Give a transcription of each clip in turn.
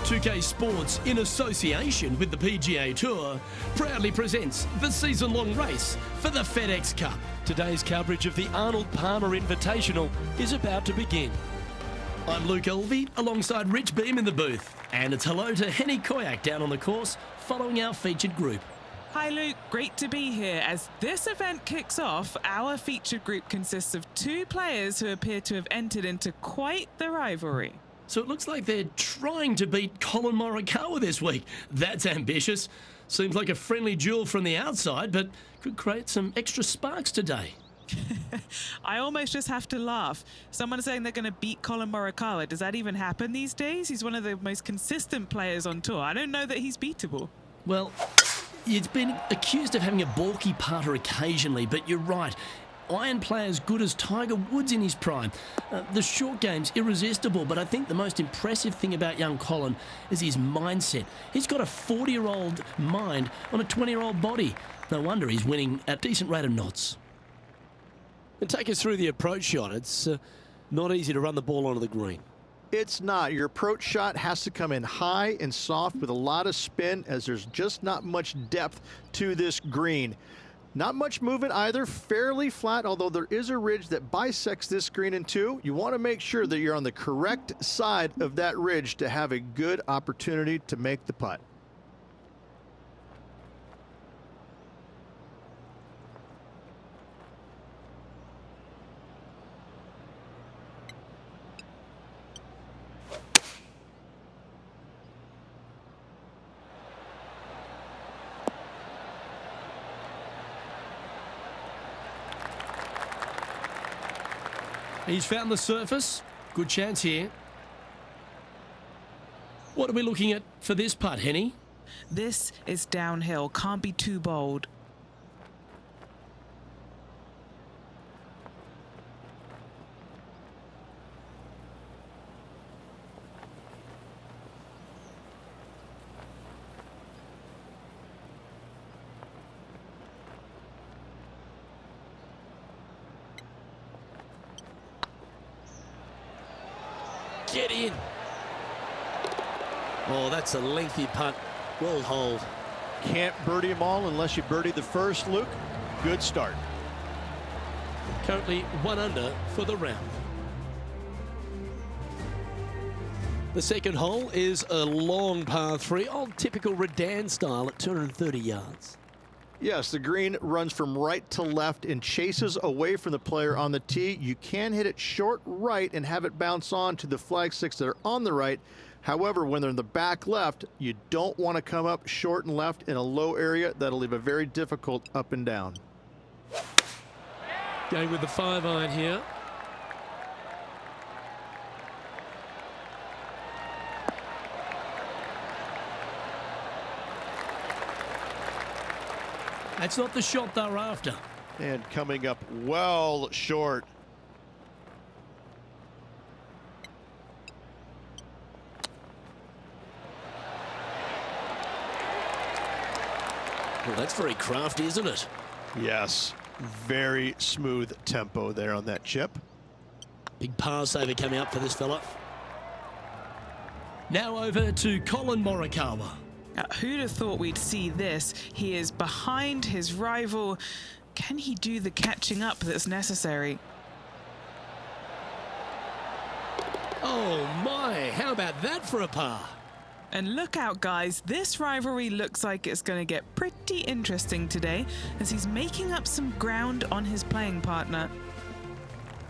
2K Sports, in association with the PGA Tour, proudly presents the season-long race for the FedEx Cup. Today's coverage of the Arnold Palmer Invitational is about to begin. I'm Luke Elvey, alongside Rich Beam in the booth. And it's hello to Henny Koyak down on the course, following our featured group. Hi Luke, great to be here. As this event kicks off, our featured group consists of two players who appear to have entered into quite the rivalry. So it looks like they're trying to beat Colin Morikawa this week. That's ambitious. Seems like a friendly duel from the outside, but could create some extra sparks today. I almost just have to laugh. Someone saying they're going to beat Colin Morikawa. Does that even happen these days? He's one of the most consistent players on tour. I don't know that he's beatable. Well, he's been accused of having a balky putter occasionally, but you're right. Iron player as good as Tiger Woods in his prime. The short game's irresistible, but I think the most impressive thing about young Colin is his mindset. He's got a 40-year-old mind on a 20-year-old body. No wonder he's winning at a decent rate of knots. And take us through the approach shot. It's not easy to run the ball onto the green. It's not. Your approach shot has to come in high and soft with a lot of spin, as there's just not much depth to this green. Not much movement either, fairly flat, although there is a ridge that bisects this green in two. You want to make sure that you're on the correct side of that ridge to have a good opportunity to make the putt. He's found the surface. Good chance here. What are we looking at for this putt, Henny? This is downhill. Can't be too bold. Get in. Oh, that's a lengthy putt. Well holed. Can't birdie them all unless you birdie the first, Luke. Good start. Currently 1 under for the round. The second hole is a long par 3, old typical Redan style at 230 yards. Yes, the green runs from right to left and chases away from the player on the tee. You can hit it short right and have it bounce on to the flag sticks that are on the right. However, when they're in the back left, you don't want to come up short and left in a low area. That'll leave a very difficult up and down. Going with the 5-iron here. That's not the shot they're after. And coming up well short. Well, that's very crafty, isn't it? Yes, very smooth tempo there on that chip. Big par saver coming up for this fella. Now over to Colin Morikawa. Who'd have thought we'd see this? He is behind his rival. Can he do the catching up that's necessary? Oh my, how about that for a par? And look out, guys. This rivalry looks like it's going to get pretty interesting today, as he's making up some ground on his playing partner.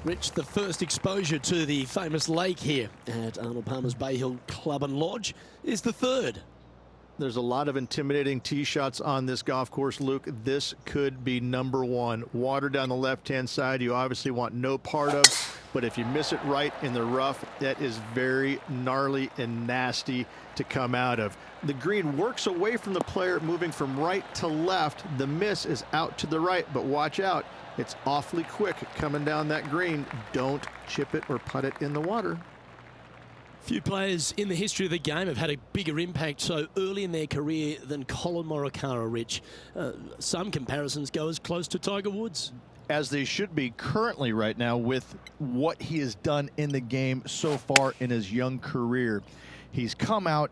Rich, the first exposure to the famous lake here at Arnold Palmer's Bay Hill Club and Lodge is the third. There's a lot of intimidating tee shots on this golf course, Luke. This could be number one. Water down the left-hand side, you obviously want no part of, but if you miss it right in the rough, that is very gnarly and nasty to come out of. The green works away from the player, moving from right to left. The miss is out to the right, but watch out. It's awfully quick coming down that green. Don't chip it or putt it in the water. Few players in the history of the game have had a bigger impact so early in their career than Colin Morikawa, Rich. Some comparisons go as close to Tiger Woods. As they should be currently right now with what he has done in the game so far in his young career. He's come out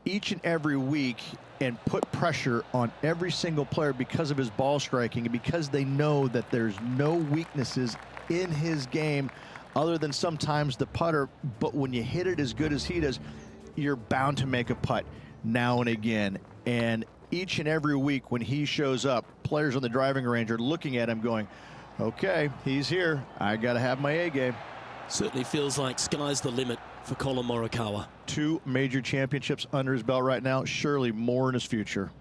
each and every week and put pressure on every single player because of his ball striking and because they know that there's no weaknesses in his game other than sometimes the putter. But when you hit it as good as he does, you're bound to make a putt now and again. And each and every week when he shows up, players on the driving range are looking at him going, okay, he's here. I got to have my A game. Certainly feels like sky's the limit for Colin Morikawa. 2 major championships under his belt right now, surely more in his future.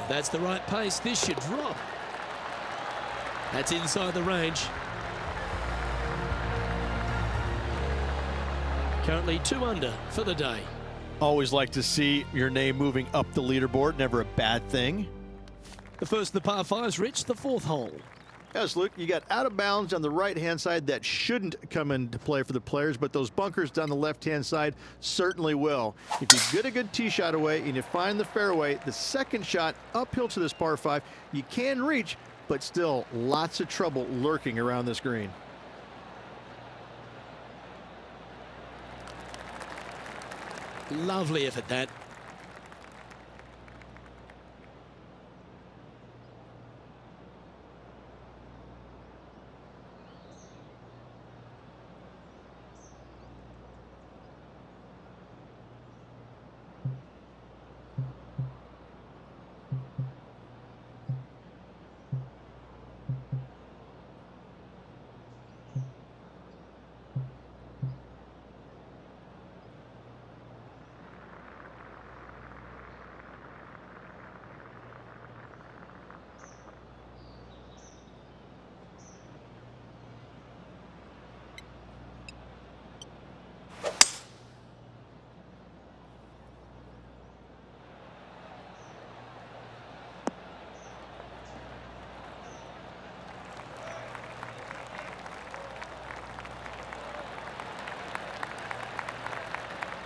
That's the right pace. This should drop. That's inside the range. Currently 2 under for the day. Always like to see your name moving up the leaderboard. Never a bad thing. The first of the par 5s, Rich, the 4th hole. Yes, Luke, you got out of bounds on the right-hand side that shouldn't come into play for the players, but those bunkers down the left-hand side certainly will. If you get a good tee shot away and you find the fairway, the second shot uphill to this par 5, you can reach, but still lots of trouble lurking around this green. Lovely effort, that.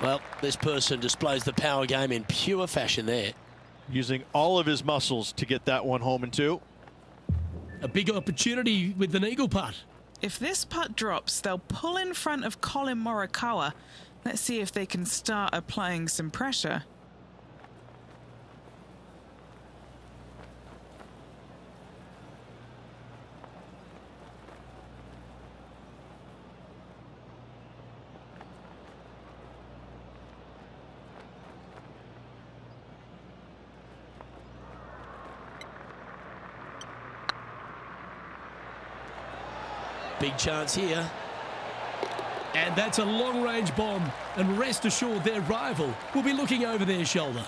Well, this person displays the power game in pure fashion there. Using all of his muscles to get that one home in 2. A big opportunity with an eagle putt. If this putt drops, they'll pull in front of Colin Morikawa. Let's see if they can start applying some pressure. Big chance here. And that's a long-range bomb. And rest assured their rival will be looking over their shoulder.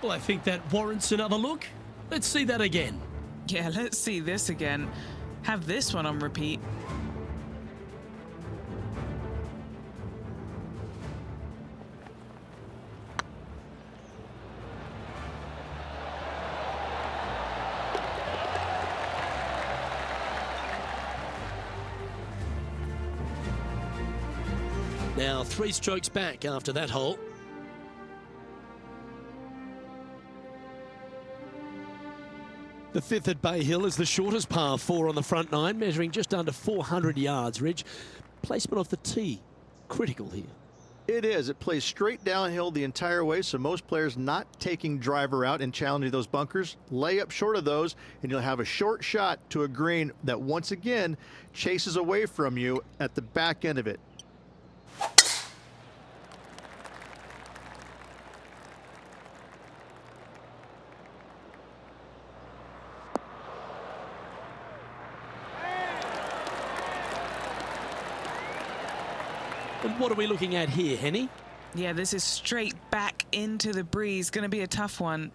Well, I think that warrants another look. Let's see that again. Yeah, let's see this again. Have this one on repeat. Now 3 strokes back after that hole. The 5th at Bay Hill is the shortest par 4 on the front 9, measuring just under 400 yards, Ridge. Placement off the tee, critical here. It is. It plays straight downhill the entire way, so most players not taking driver out and challenging those bunkers, lay up short of those, and you'll have a short shot to a green that once again chases away from you at the back end of it. And what are we looking at here, Henny? Yeah, this is straight back into the breeze. Going to be a tough one.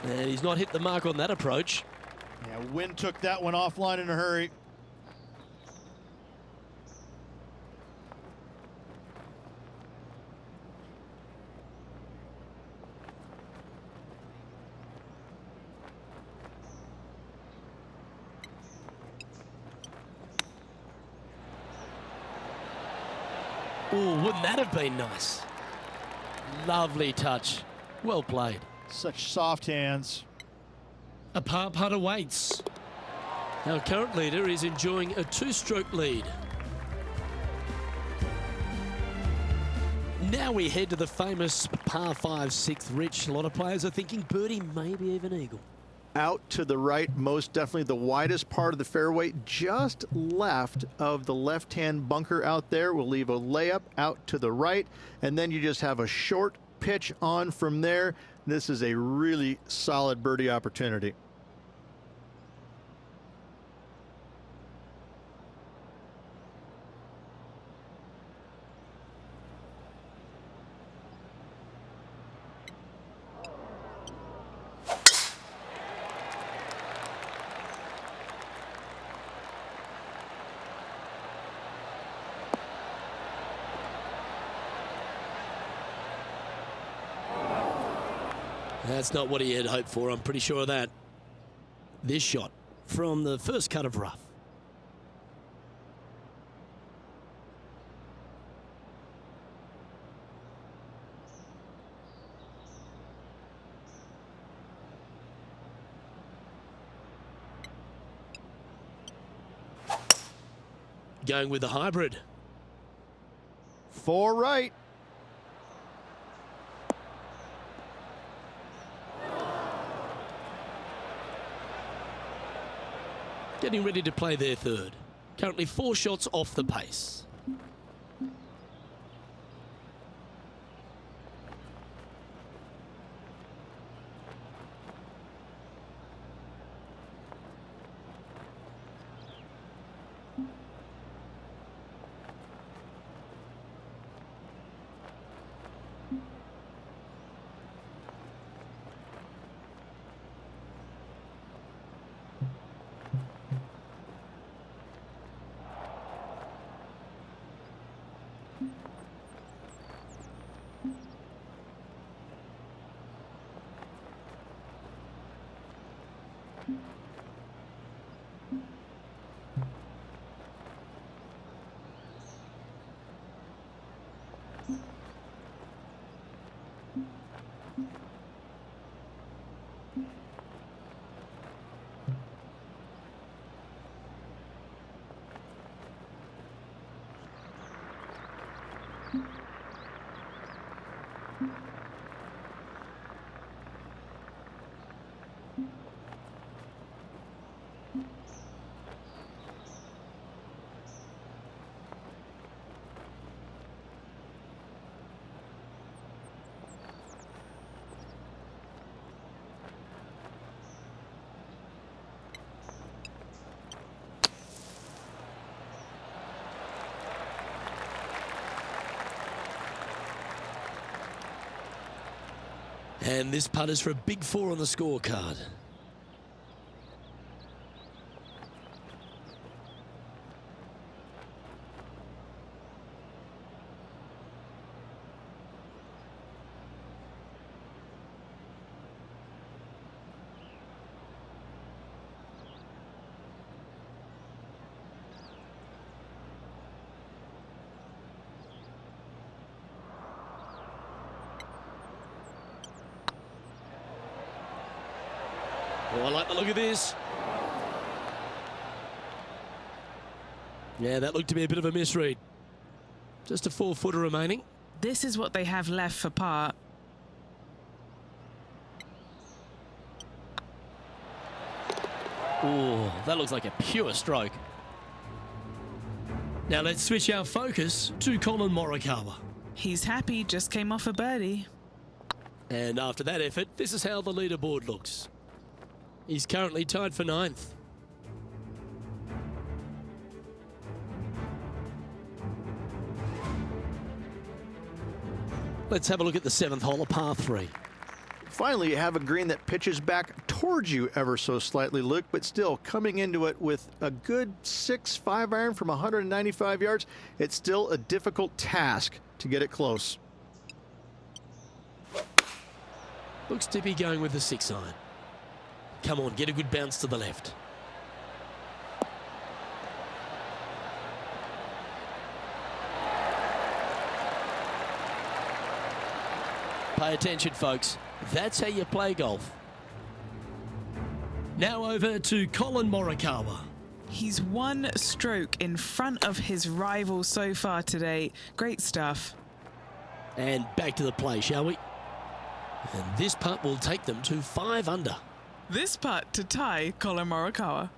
And he's not hit the mark on that approach. Yeah, wind took that one offline in a hurry. Oh, wouldn't that have been nice? Lovely touch. Well played. Such soft hands. A par putt awaits. Our current leader is enjoying a two-stroke lead. Now we head to the famous par 5 6th. Rich, a lot of players are thinking birdie, maybe even eagle. Out to the right, most definitely the widest part of the fairway, just left of the left-hand bunker out there. We'll leave a layup out to the right, and then you just have a short pitch on from there. This is a really solid birdie opportunity. That's not what he had hoped for, I'm pretty sure of that. This shot from the first cut of rough. Going with the hybrid. 4 right. Getting ready to play their third. Currently 4 shots off the pace. And this putt is for a big 4 on the scorecard. Oh, I like the look of this. Yeah, that looked to be a bit of a misread. Just a 4-footer remaining. This is what they have left for par. Oh, that looks like a pure stroke. Now let's switch our focus to Colin Morikawa. He's happy, just came off a birdie. And after that effort, this is how the leaderboard looks. He's currently tied for 9th. Let's have a look at the 7th hole, a par 3. Finally, you have a green that pitches back towards you ever so slightly, Luke, but still coming into it with a good 6-5 iron from 195 yards. It's still a difficult task to get it close. Looks to be going with the 6-iron. Come on, get a good bounce to the left. Pay attention, folks. That's how you play golf. Now over to Colin Morikawa. He's one stroke in front of his rival so far today. Great stuff. And back to the play, shall we? And this putt will take them to 5 under. This putt to tie Colin Morikawa.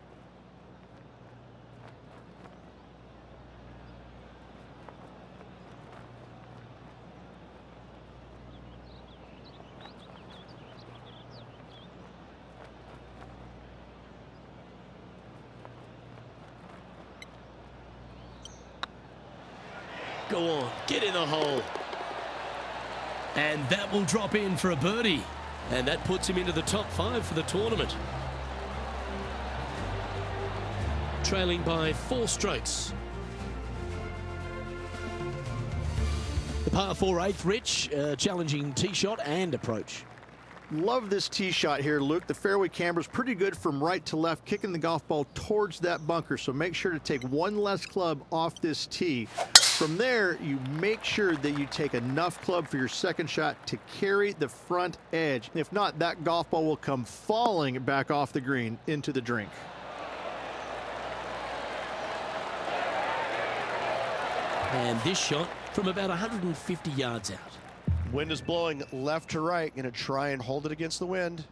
Go on, get in the hole. And that will drop in for a birdie. And that puts him into the top 5 for the tournament. Trailing by 4 strokes. The par 4 8th, Rich, challenging tee shot and approach. Love this tee shot here, Luke. The fairway camber is pretty good from right to left, kicking the golf ball towards that bunker. So make sure to take one less club off this tee. From there, you make sure that you take enough club for your second shot to carry the front edge. If not, that golf ball will come falling back off the green into the drink. And this shot from about 150 yards out. Wind is blowing left to right. Going to try and hold it against the wind.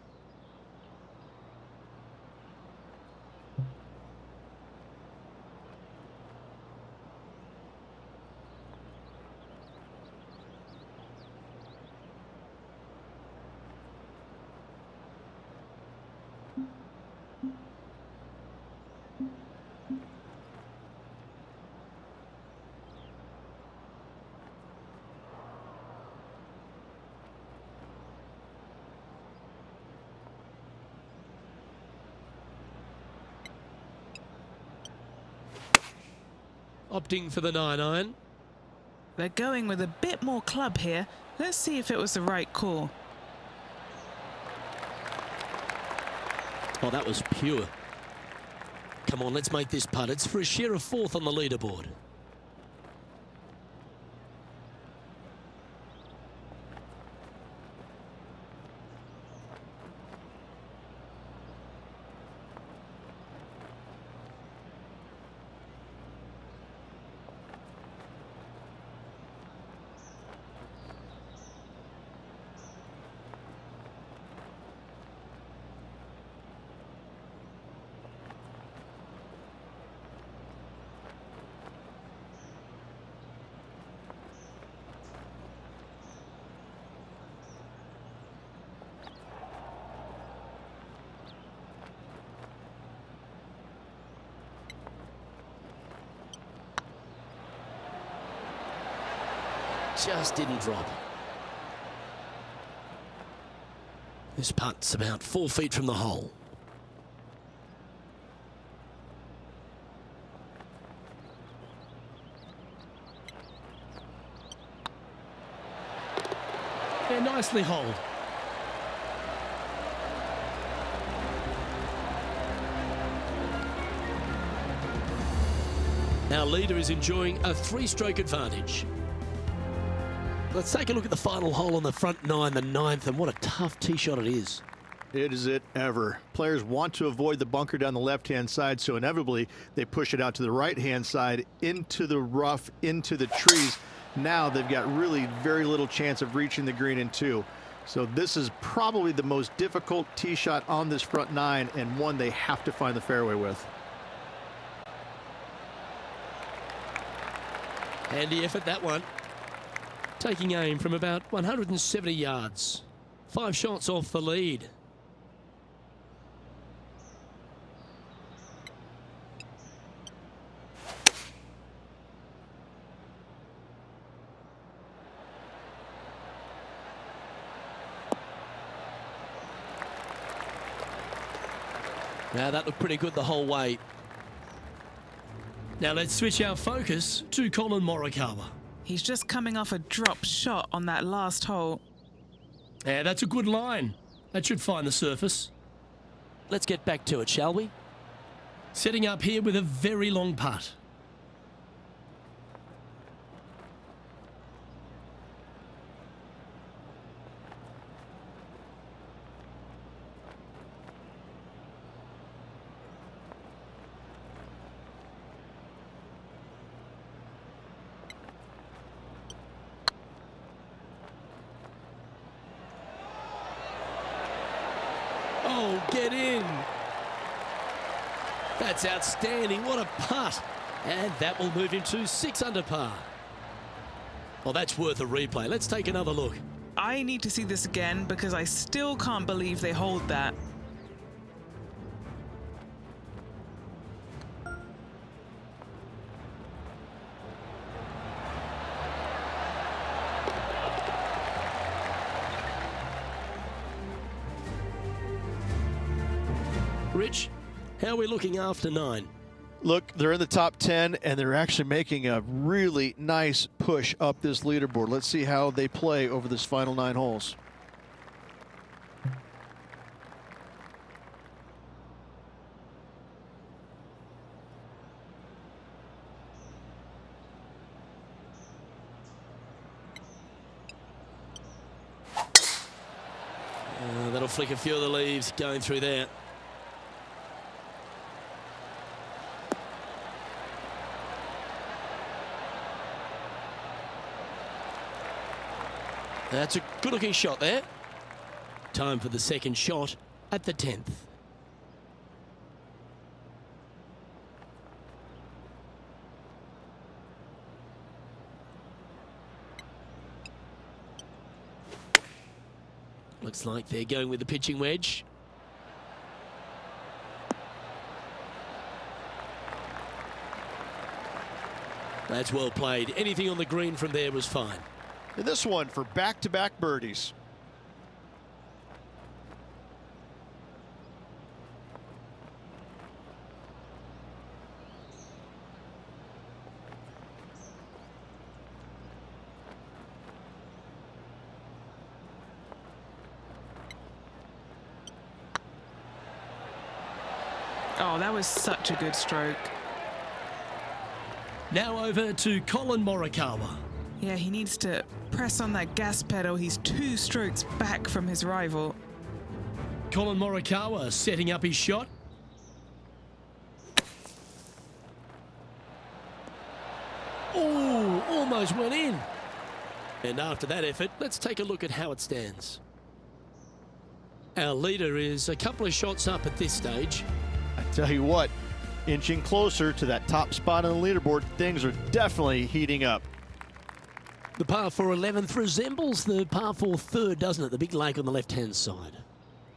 Opting for the 9-iron. They're going with a bit more club here. Let's see if it was the right call. Oh, that was pure. Come on, let's make this putt. It's for a share of 4th on the leaderboard. Just didn't drop. This putt's about 4 feet from the hole. Yeah, nicely holed. Our leader is enjoying a 3-stroke advantage. Let's take a look at the final hole on the front 9, the 9th, and what a tough tee shot it is. It is it ever. Players want to avoid the bunker down the left-hand side, so inevitably they push it out to the right-hand side, into the rough, into the trees. Now they've got really very little chance of reaching the green in 2. So this is probably the most difficult tee shot on this front 9, and one they have to find the fairway with. Handy effort, that one. Taking aim from about 170 yards. 5 shots off the lead. Now that looked pretty good the whole way. Now let's switch our focus to Colin Morikawa. He's just coming off a drop shot on that last hole. Yeah, that's a good line. That should find the surface. Let's get back to it, shall we? Setting up here with a very long putt. Oh, get in. That's outstanding. What a putt. And that will move him to 6 under par. Well, that's worth a replay. Let's take another look. I need to see this again because I still can't believe they hold that. Rich, how are we looking after 9? Look, they're in the top 10, and they're actually making a really nice push up this leaderboard. Let's see how they play over this final 9 holes. That'll flick a few of the leaves going through there. That's a good-looking shot there. Time for the second shot at the 10th. Looks like they're going with the pitching wedge. That's well played. Anything on the green from there was fine. And this one for back-to-back birdies. Oh, that was such a good stroke. Now over to Colin Morikawa. Yeah, he needs to press on that gas pedal. He's 2 strokes back from his rival. Colin Morikawa setting up his shot. Oh, almost went in. And after that effort, let's take a look at how it stands. Our leader is a couple of shots up at this stage. I tell you what, inching closer to that top spot on the leaderboard, things are definitely heating up. The par 4 11th resembles the par 4 third, doesn't it? The big lake on the left-hand side.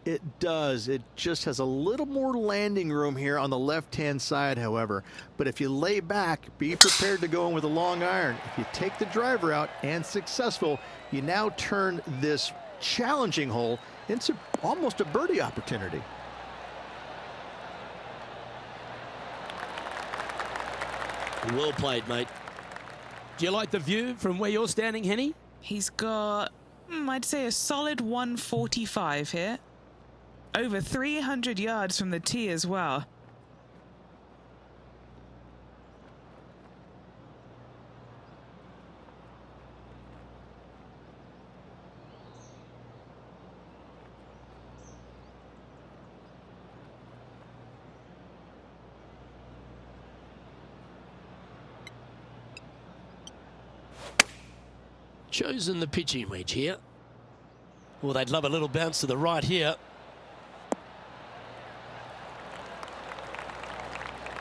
It does. It just has a little more landing room here on the left-hand side, however. But if you lay back, be prepared to go in with a long iron. If you take the driver out and successful, you now turn this challenging hole into almost a birdie opportunity. Well played, mate. Do you like the view from where you're standing, Henny? He's got, I'd say, a solid 145 here. Over 300 yards from the tee as well. Chosen the pitching wedge here. Well, they'd love a little bounce to the right here.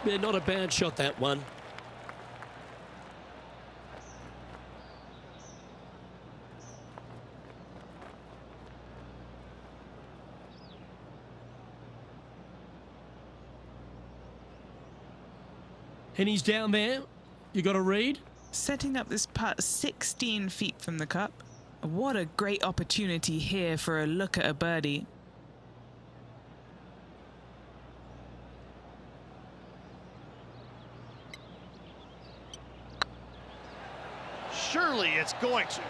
Yeah, not a bad shot, that one. And he's down there. You got a read? Setting up this putt 16 feet from the cup. What a great opportunity here for a look at a birdie. It's going to.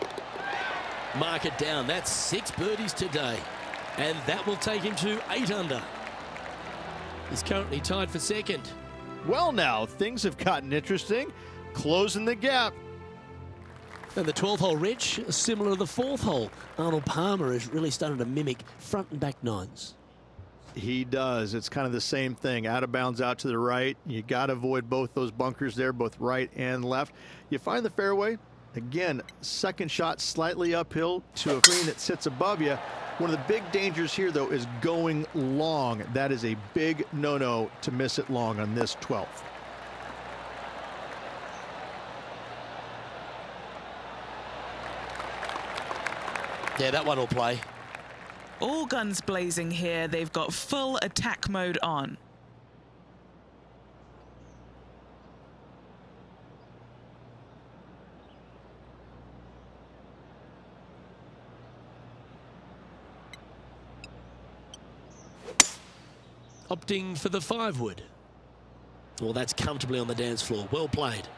Mark it down. That's 6 birdies today. And that will take him to 8 under. He's currently tied for second. Well, now, things have gotten interesting. Closing the gap. And the 12th hole, Rich, similar to the 4th hole. Arnold Palmer has really started to mimic front and back nines. He does. It's kind of the same thing. Out of bounds out to the right. You got to avoid both those bunkers there, both right and left. You find the fairway. Again, second shot slightly uphill to a green that sits above you. One of the big dangers here, though, is going long. That is a big no-no to miss it long on this 12th. Yeah, that one will play. All guns blazing here. They've got full attack mode on. Opting for the 5-wood. Well, that's comfortably on the dance floor. Well played.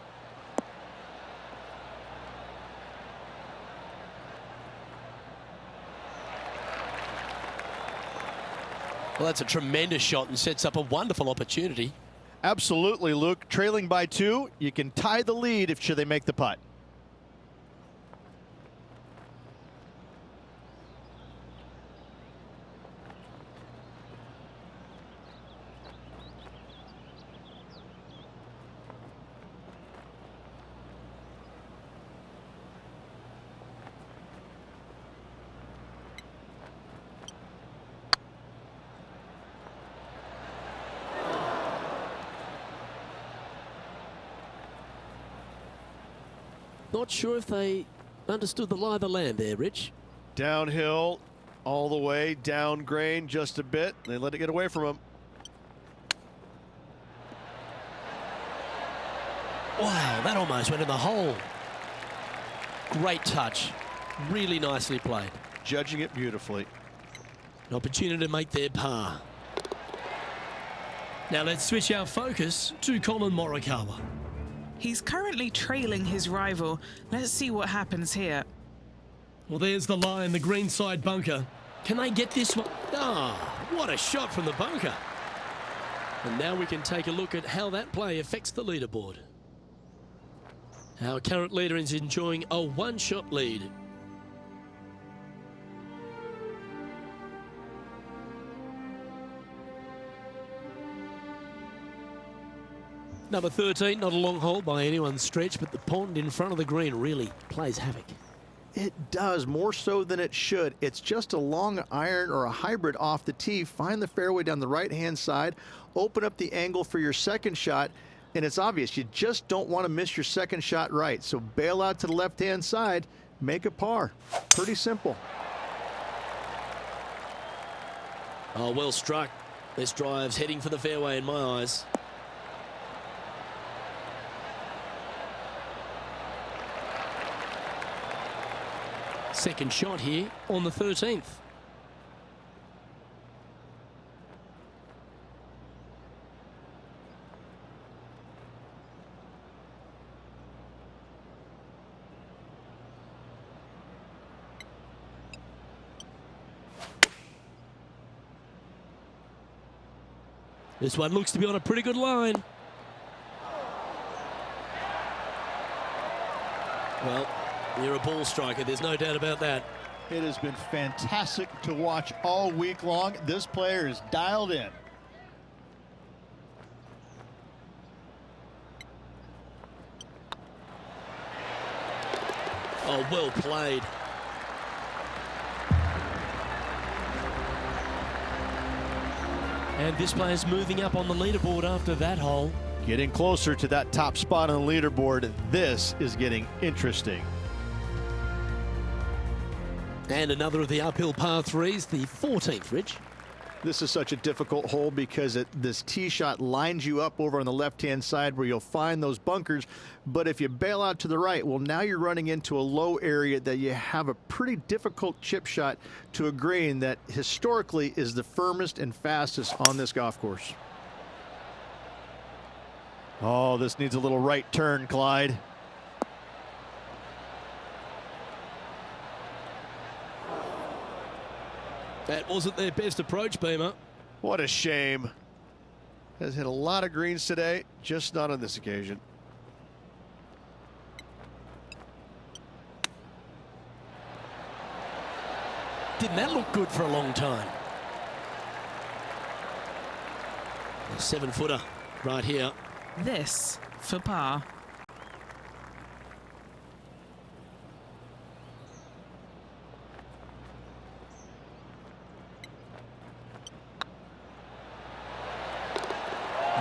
Well, that's a tremendous shot and sets up a wonderful opportunity. Absolutely, Luke. Trailing by 2, you can tie the lead if should they make the putt. Not sure if they understood the lie of the land there, Rich. Downhill all the way, down grain just a bit. They let it get away from him. Wow, that almost went in the hole. Great touch. Really nicely played. Judging it beautifully. An opportunity to make their par. Now let's switch our focus to Colin Morikawa. He's currently trailing his rival. Let's see what happens here. Well, there's the line, the greenside bunker. Can they get this one? Ah, what a shot from the bunker. And now we can take a look at how that play affects the leaderboard. Our current leader is enjoying a 1-shot lead. Number 13, not a long hole by anyone's stretch, but the pond in front of the green really plays havoc. It does, more so than it should. It's just a long iron or a hybrid off the tee. Find the fairway down the right-hand side, open up the angle for your second shot, and it's obvious you just don't want to miss your second shot right. So bail out to the left-hand side, make a par. Pretty simple. Oh, well struck. This drive's heading for the fairway in my eyes. Second shot here on the 13th. This one looks to be on a pretty good line. Well, you're a ball striker, there's no doubt about that. It has been fantastic to watch all week long. This player is dialed in. Oh, well played. And this player's moving up on the leaderboard after that hole. Getting closer to that top spot on the leaderboard. This is getting interesting. And another of the uphill par threes, the 14th, Rich. This is such a difficult hole because this tee shot lines you up over on the left-hand side where you'll find those bunkers. But if you bail out to the right, well, now you're running into a low area that you have a pretty difficult chip shot to a green that historically is the firmest and fastest on this golf course. Oh, this needs a little right turn, Clyde. That wasn't their best approach, Beamer. What a shame. Has hit a lot of greens today, just not on this occasion. Didn't that look good for a long time? A 7-footer right here. This for par.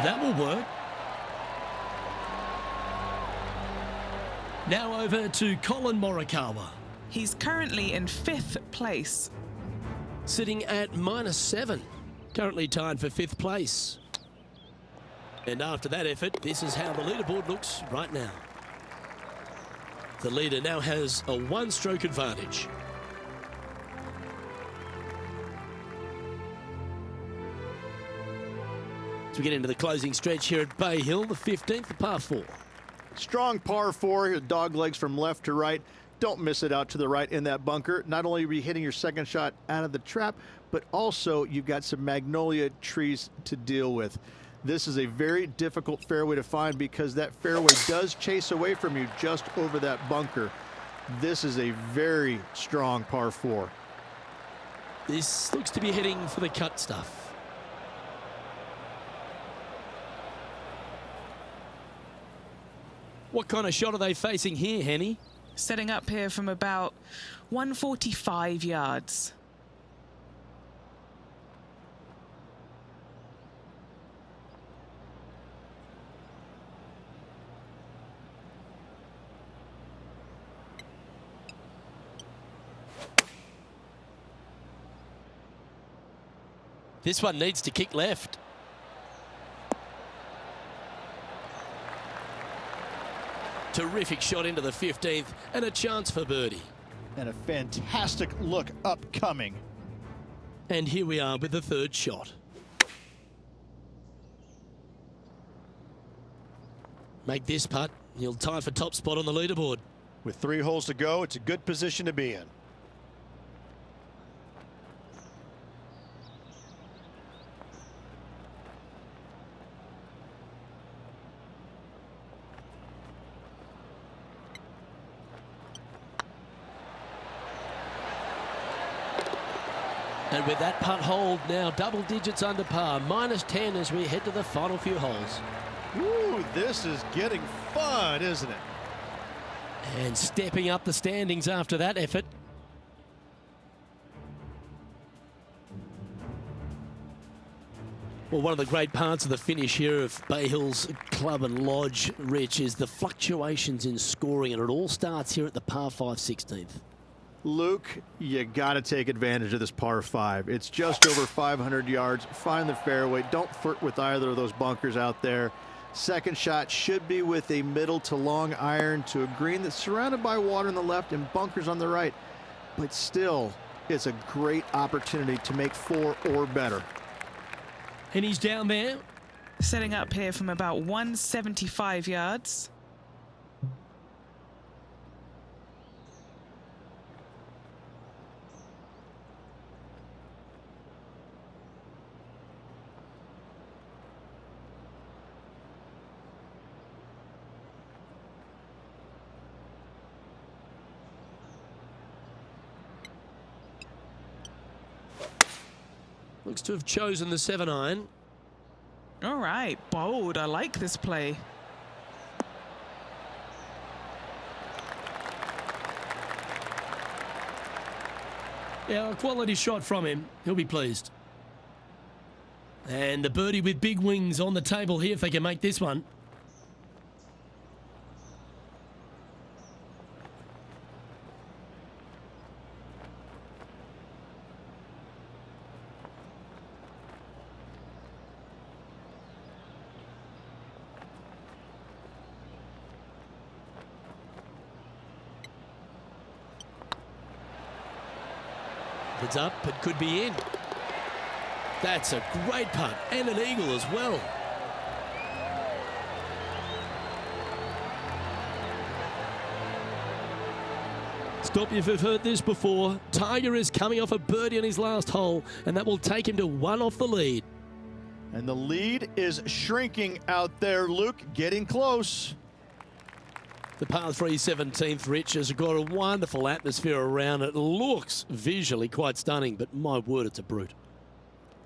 That will work. Now over to Colin Morikawa. He's currently in 5th place. Sitting at -7. Currently tied for 5th place. And after that effort, this is how the leaderboard looks right now. The leader now has a 1-stroke advantage. As we get into the closing stretch here at Bay Hill, the 15th, the par 4. Strong par 4, dog legs from left to right. Don't miss it out to the right in that bunker. Not only are you hitting your second shot out of the trap, but also you've got some magnolia trees to deal with. This is a very difficult fairway to find because that fairway does chase away from you just over that bunker. This is a very strong par 4. This looks to be heading for the cut stuff. What kind of shot are they facing here, Henny? Setting up here from about 145 yards. This one needs to kick left. Terrific shot into the 15th and a chance for birdie. And a fantastic look upcoming. And here we are with the 3rd shot. Make this putt, he'll tie for top spot on the leaderboard. With 3 holes to go, it's a good position to be in. And with that putt hold now double digits under par, -10 as we head to the final few holes. Ooh, this is getting fun, isn't it? And stepping up the standings after that effort. Well, one of the great parts of the finish here of Bay Hill's Club and Lodge, Rich, is the fluctuations in scoring, and it all starts here at the par 5 16th. Luke, you got to take advantage of this par 5. It's just over 500 yards. Find the fairway. Don't flirt with either of those bunkers out there. Second shot should be with a middle to long iron to a green that's surrounded by water on the left and bunkers on the right. But still, it's a great opportunity to make 4 or better. And he's down there. Setting up here from about 175 yards. Looks to have chosen the 7-iron. All right, bold. I like this play. Yeah, a quality shot from him. He'll be pleased. And the birdie with big wings on the table here if they can make this one. If it's up, it could be in. That's a great putt and an eagle as well. Stop you if you've heard this before. Tiger is coming off a birdie on his last hole, and that will take him to 1 off the lead. And the lead is shrinking out there, Luke, getting close. The par 3 17th, Rich, has got a wonderful atmosphere around it. Looks visually quite stunning, but my word, it's a brute.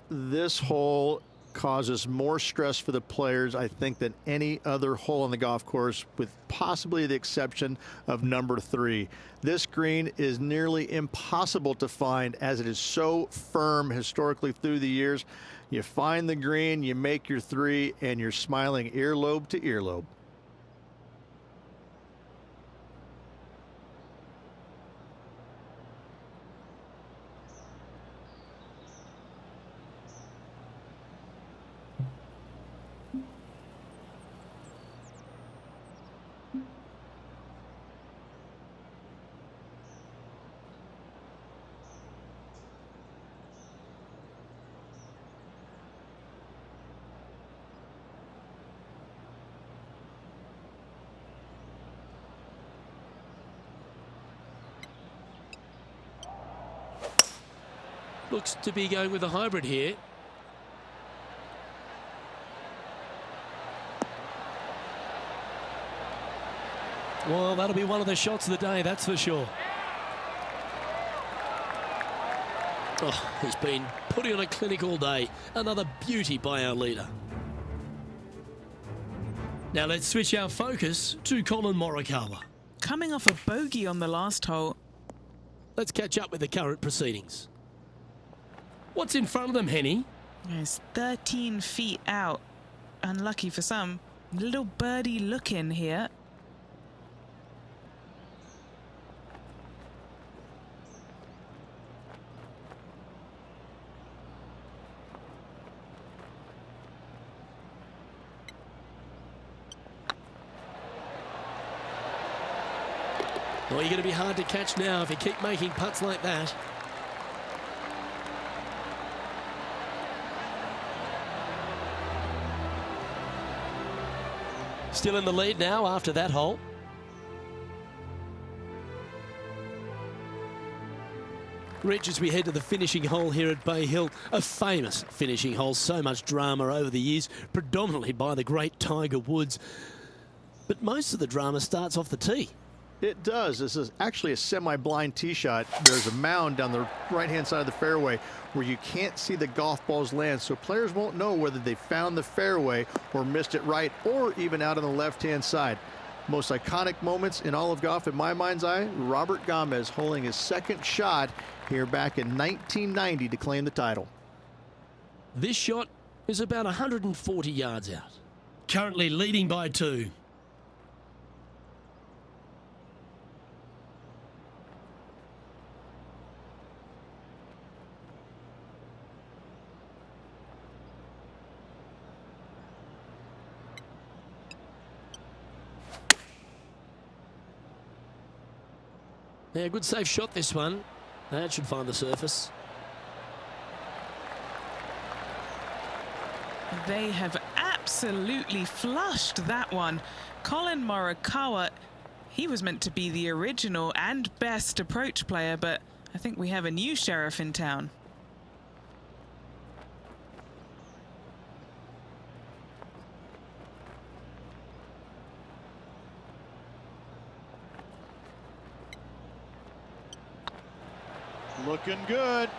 This hole causes more stress for the players, I think, than any other hole on the golf course, with possibly the exception of number 3. This green is nearly impossible to find as it is so firm historically through the years. You find the green, you make your 3, and you're smiling earlobe to earlobe. Looks to be going with a hybrid here. Well, that'll be one of the shots of the day, that's for sure. Oh, he's been putting on a clinic all day. Another beauty by our leader. Now let's switch our focus to Colin Morikawa. Coming off a bogey on the last hole. Let's catch up with the current proceedings. What's in front of them, Henny? It's 13 feet out. Unlucky for some. Little birdie look in here. Well, you're going to be hard to catch now if you keep making putts like that. Still in the lead now after that hole. Rich, as we head to the finishing hole here at Bay Hill, a famous finishing hole, so much drama over the years, predominantly by the great Tiger Woods. But most of the drama starts off the tee. It does. This is actually a semi-blind tee shot. There's a mound down the right-hand side of the fairway where you can't see the golf balls land, so players won't know whether they found the fairway or missed it right, or even out on the left-hand side. Most iconic moments in all of golf, in my mind's eye, Robert Gomez holding his second shot here back in 1990 to claim the title. This shot is about 140 yards out. Currently leading by 2. Yeah, good safe shot this one. That should find the surface. They have absolutely flushed that one. Colin Morikawa, he was meant to be the original and best approach player, but I think we have a new sheriff in town. Looking good.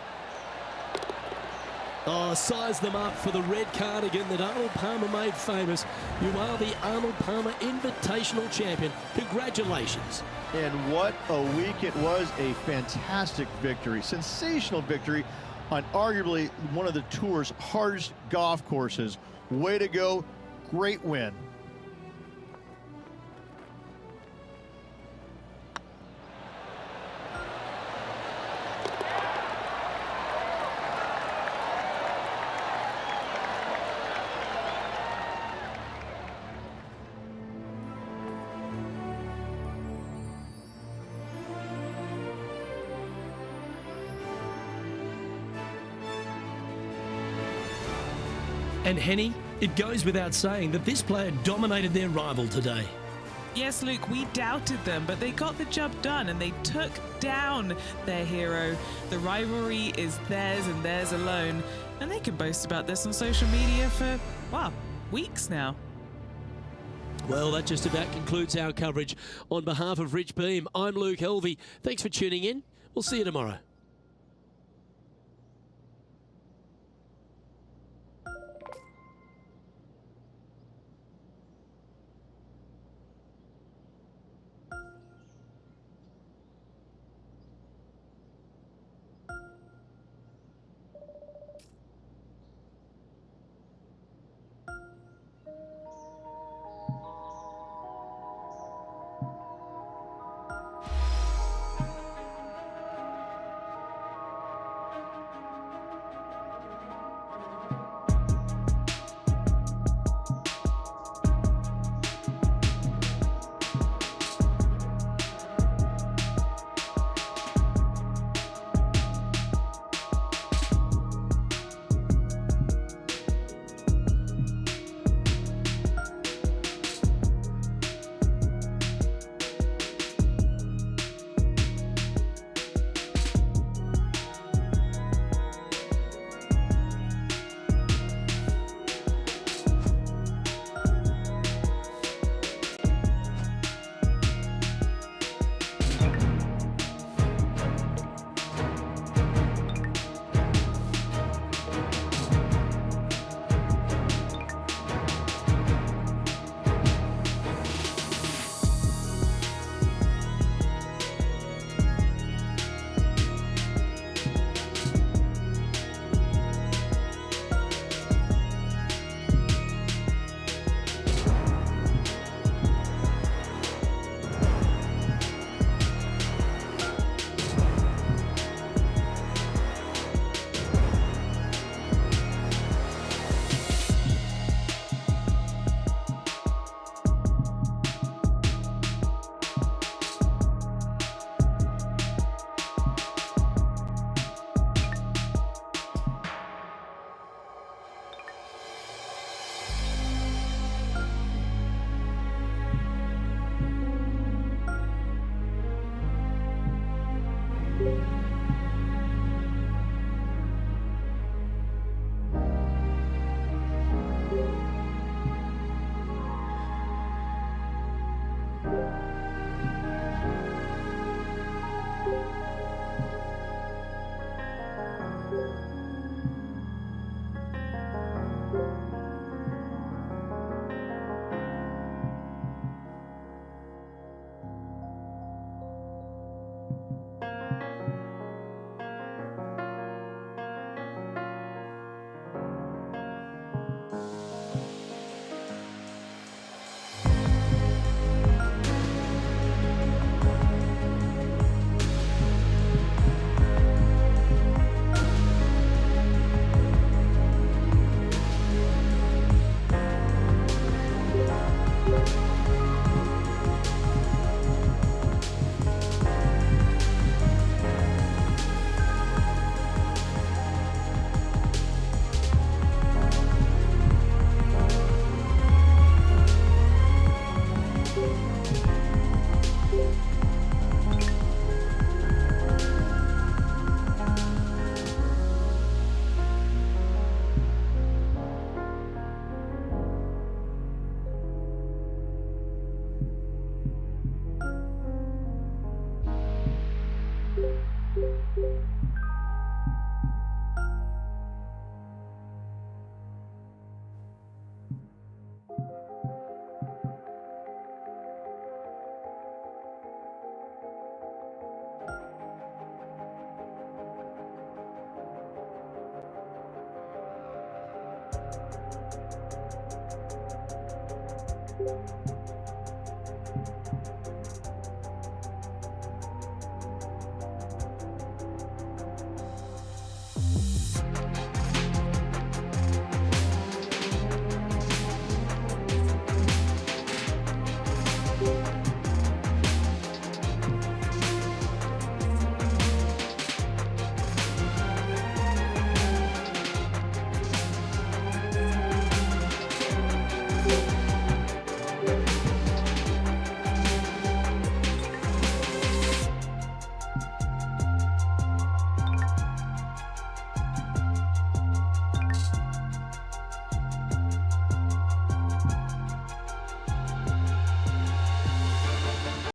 Oh, size them up for the red cardigan that Arnold Palmer made famous. You are the Arnold Palmer Invitational Champion. Congratulations. And what a week it was. A fantastic victory. Sensational victory on arguably one of the tour's hardest golf courses. Way to go. Great win. And Henny, it goes without saying that this player dominated their rival today. Yes, Luke, we doubted them, but they got the job done and they took down their hero. The rivalry is theirs and theirs alone, and they can boast about this on social media for, well, weeks now. Well, that just about concludes our coverage. On behalf of Rich Beam, I'm Luke Helvey. Thanks for tuning in. We'll see you tomorrow.